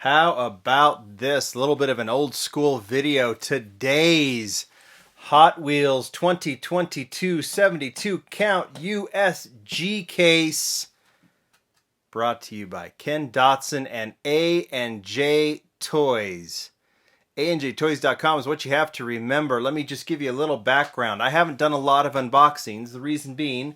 How about this? A little bit of an old school video. Today's Hot Wheels 2022 72 count USG case. Brought to you by Ken Dotson and A&J Toys. A&JToys.com is what you have to remember. Let me just give you a little background. I haven't done a lot of unboxings. The reason being,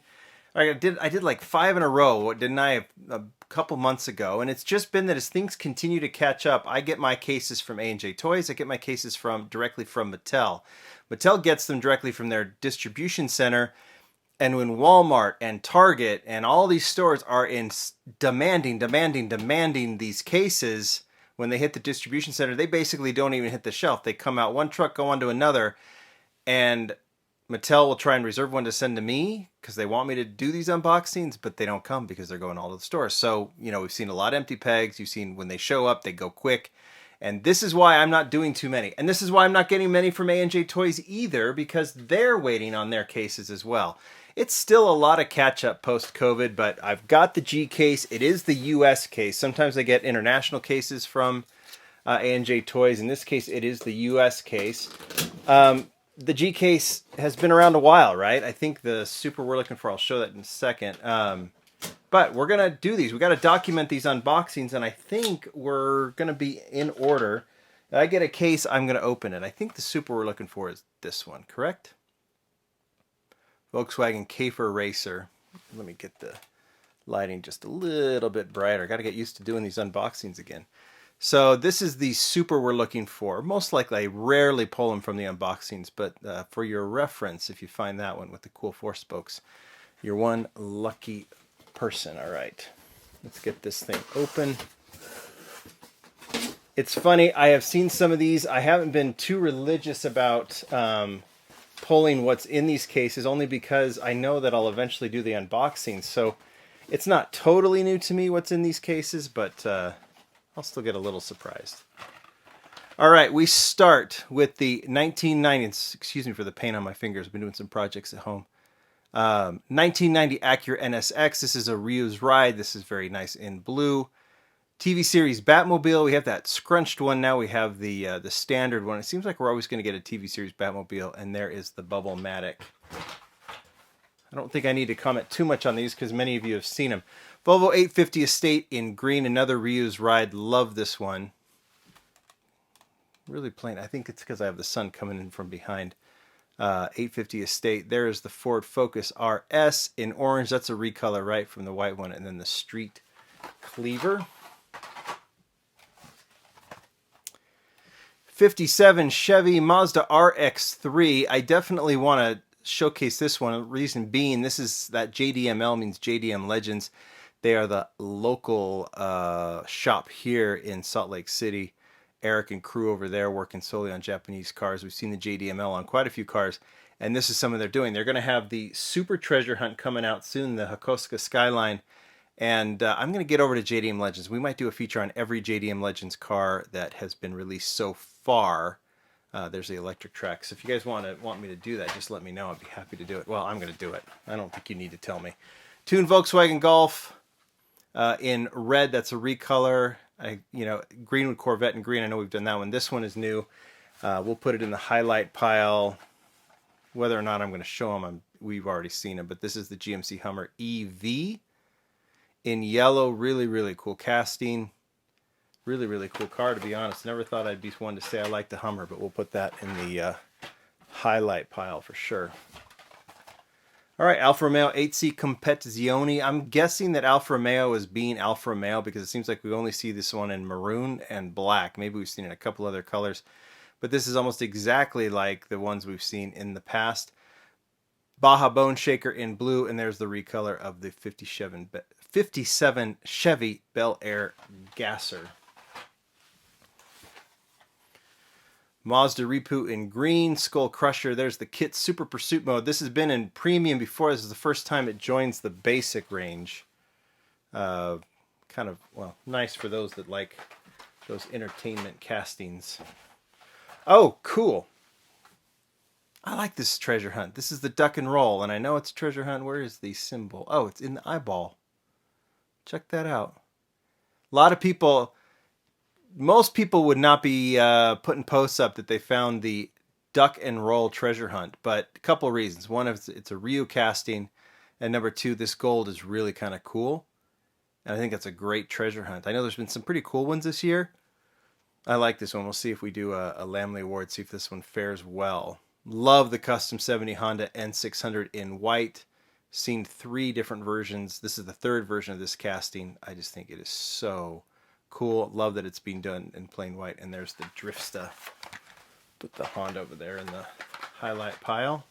I did like 5 in a row, didn't I, a couple months ago? And it's just been that as things continue to catch up, I get my cases from A&J Toys. I get my cases directly from Mattel. Mattel gets them directly from their distribution center. And when Walmart and Target and all these stores are demanding these cases, when they hit the distribution center, they basically don't even hit the shelf. They come out one truck, go on to another, and Mattel will try and reserve one to send to me because they want me to do these unboxings, but they don't come because they're going all to the stores. So, we've seen a lot of empty pegs. You've seen when they show up, they go quick. And this is why I'm not doing too many. And this is why I'm not getting many from A&J Toys either, because they're waiting on their cases as well. It's still a lot of catch-up post-COVID, but I've got the G case. It is the US case. Sometimes I get international cases from A&J Toys. In this case, it is the US case. The G case has been around a while, right? I think the super we're looking for, I'll show that in a second. But we're going to do these. We got to document these unboxings, and I think we're going to be in order. If I get a case, I'm going to open it. I think the super we're looking for is this one, correct? Volkswagen Käfer Racer. Let me get the lighting just a little bit brighter. Got to get used to doing these unboxings again. So this is the super we're looking for. Most likely, I rarely pull them from the unboxings, but for your reference, if you find that one with the cool 4 spokes, you're one lucky person. All right, let's get this thing open. It's funny, I have seen some of these. I haven't been too religious about pulling what's in these cases, only because I know that I'll eventually do the unboxing. So it's not totally new to me what's in these cases, but I'll still get a little surprised. All right, we start with the 1990, excuse me for the paint on my fingers, I've been doing some projects at home. 1990 Acura Nsx. This is a reused ride. This is very nice in blue. TV series Batmobile. We have that scrunched one now. We have the standard one. It seems like we're always going to get a TV series Batmobile, and there is the Bubble-matic. I don't think I need to comment too much on these because many of you have seen them. Volvo 850 Estate in green, another reused ride. Love this one. Really plain. I think it's because I have the sun coming in from behind. 850 Estate. There is the Ford Focus RS in orange. That's a recolor, right, from the white one. And then the Street Cleaver. 57 Chevy Mazda RX-3. I definitely want to showcase this one. The reason being, this is that JDML means JDM Legends. They are the local shop here in Salt Lake City. Eric and crew over there working solely on Japanese cars. We've seen the JDML on quite a few cars, and this is something they're doing. They're going to have the Super Treasure Hunt coming out soon, the Hakosuka Skyline, and I'm going to get over to JDM Legends. We might do a feature on every JDM Legends car that has been released so far. There's the electric track. So if you guys want me to do that, just let me know. I'd be happy to do it. Well, I'm going to do it. I don't think you need to tell me. Tuned Volkswagen Golf in red. That's a recolor. Green with Corvette and green. I know we've done that one. This one is new. We'll put it in the highlight pile. Whether or not I'm going to show them, we've already seen them. But this is the GMC Hummer EV in yellow. Really, really cool casting. Really, really cool car, to be honest. Never thought I'd be one to say I like the Hummer, but we'll put that in the highlight pile for sure. All right, Alfa Romeo 8C Competizione. I'm guessing that Alfa Romeo is being Alfa Romeo because it seems like we only see this one in maroon and black. Maybe we've seen it in a couple other colors, but this is almost exactly like the ones we've seen in the past. Baja Bone Shaker in blue, and there's the recolor of the 57 Chevy Bel Air Gasser. Mazda Repu in green, Skull Crusher. There's the Kit Super Pursuit Mode. This has been in premium before. This is the first time it joins the basic range. Kind of, well, nice for those that like those entertainment castings. Oh, cool. I like this treasure hunt. This is the duck and roll, and I know it's treasure hunt. Where is the symbol? Oh, it's in the eyeball. Check that out. A lot of people most people would not be putting posts up that they found the duck and roll treasure hunt, but a couple of reasons. One is it's a Ryu casting, and number two, this gold is really kind of cool, and I think that's a great treasure hunt. I know there's been some pretty cool ones this year. I like this one. We'll see if we do a Lamley Award, see if this one fares well. Love the Custom 70 Honda N600 in white. Seen 3 different versions. This is the 3rd version of this casting. I just think it is so cool. Love that it's being done in plain white. And there's the drift stuff. Put the Honda over there in the highlight pile.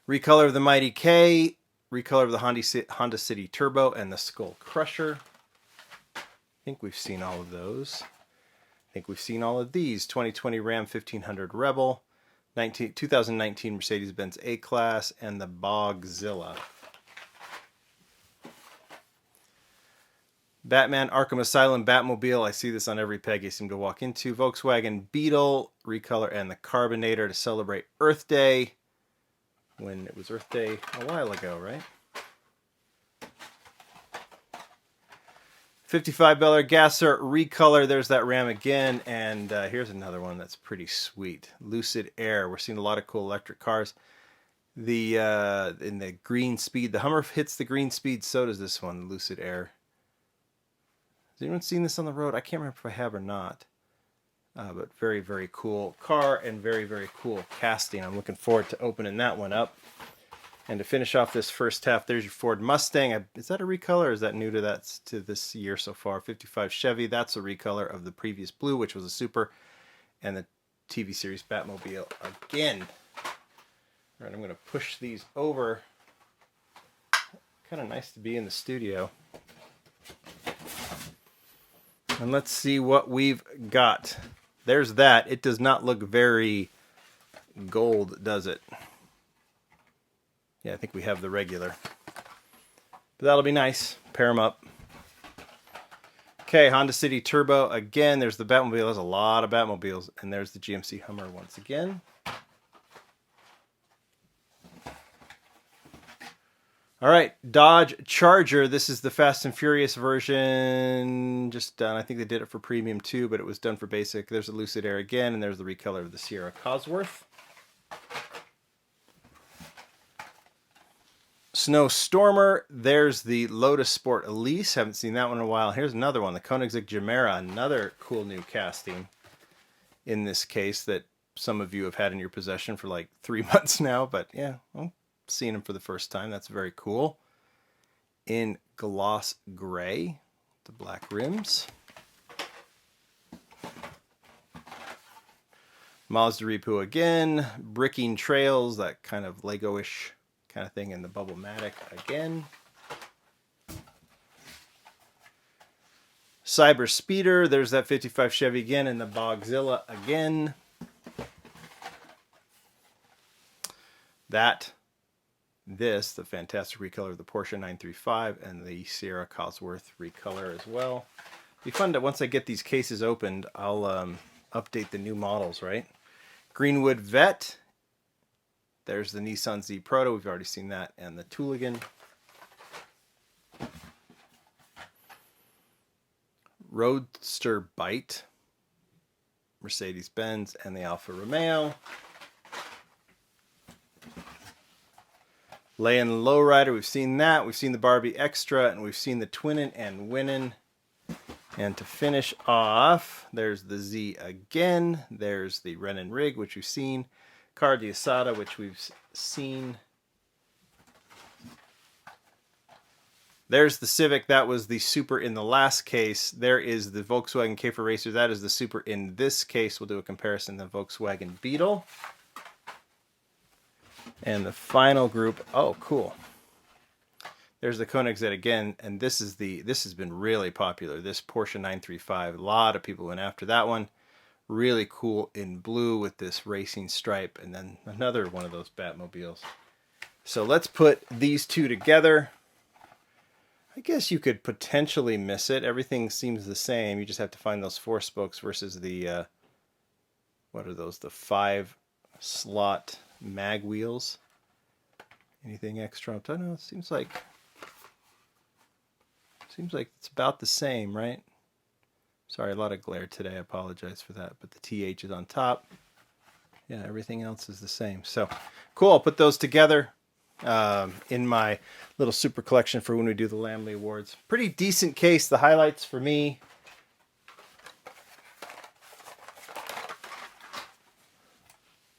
Recolor of the Mighty K. Recolor of the Honda City Turbo and the Skull Crusher. I think we've seen all of those. I think we've seen all of these. 2020 Ram 1500 Rebel. 2019 Mercedes-Benz A-Class. And the Bogzilla. Batman Arkham Asylum Batmobile. I see this on every peg you seem to walk into. Volkswagen Beetle. Recolor and the Carbonator to celebrate Earth Day. When it was Earth Day a while ago, right? $55 Gasser Recolor. There's that Ram again. And here's another one that's pretty sweet. Lucid Air. We're seeing a lot of cool electric cars. In the green speed. The Hummer hits the green speed. So does this one, the Lucid Air. Has anyone seen this on the road? I can't remember if I have or not. But very, very cool car and very, very cool casting. I'm looking forward to opening that one up. And to finish off this first half, there's your Ford Mustang. Is that a recolor or is that new to this year so far? 55 Chevy. That's a recolor of the previous blue, which was a Super. And the TV series Batmobile again. All right, I'm going to push these over. Kind of nice to be in the studio. And let's see what we've got. There's that. It does not look very gold, does it? Yeah, I think we have the regular. But that'll be nice. Pair them up. Okay, Honda City Turbo. Again, there's the Batmobile. There's a lot of Batmobiles. And there's the GMC Hummer once again. All right, Dodge Charger. This is the Fast and Furious version. Just done. I think they did it for Premium too, but it was done for Basic. There's the Lucid Air again, and there's the recolor of the Sierra Cosworth. Snowstormer. There's the Lotus Sport Elise. Haven't seen that one in a while. Here's another one, the Koenigsegg Gemera. Another cool new casting in this case that some of you have had in your possession for like 3 months now. But yeah, I'm seeing them for the first time. That's very cool. In gloss gray, the black rims. Mazda Repo again. Bricking Trails, that kind of Lego-ish kind of thing in the Bubble-matic again. Cyber Speeder, there's that 55 Chevy again, and the Bogzilla again. The fantastic recolor of the Porsche 935 and the Sierra Cosworth recolor as well. Be fun to, once I get these cases opened, I'll update the new models, right? Greenwood Vet. There's the Nissan Z Proto. We've already seen that. And the Tooligan. Roadster Bite. Mercedes-Benz and the Alfa Romeo. Lay-in Lowrider. We've seen that. We've seen the Barbie Extra. And we've seen the Twinnin' and Winnin'. And to finish off, there's the Z again. There's the Renan Rig, which we've seen. Car di Asada, which we've seen. There's the Civic. That was the Super in the last case. There is the Volkswagen Käfer Racer. That is the Super in this case. We'll do a comparison. The Volkswagen Beetle. And the final group. Oh, cool. There's the Koenigsegg again, and this has been really popular. This Porsche 935. A lot of people went after that one. Really cool in blue with this racing stripe, and then another one of those Batmobiles. So let's put these two together. I guess you could potentially miss it. Everything seems the same. You just have to find those 4 spokes versus the what are those? The 5-slot mag wheels. Anything extra? I don't know. It seems like it's about the same, right? Sorry, a lot of glare today. I apologize for that. But the TH is on top. Yeah, everything else is the same. So cool. I'll put those together in my little super collection for when we do the Lamley Awards. Pretty decent case. The highlights for me: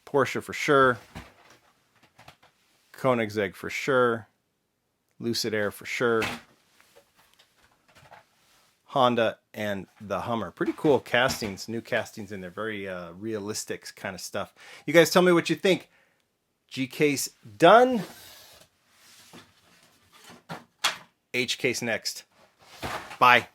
Porsche for sure, Koenigsegg for sure, Lucid Air for sure, Honda, and the Hummer. Pretty cool castings, new castings in there. Very realistic kind of stuff. You guys tell me what you think. G-Case done. H-Case next. Bye.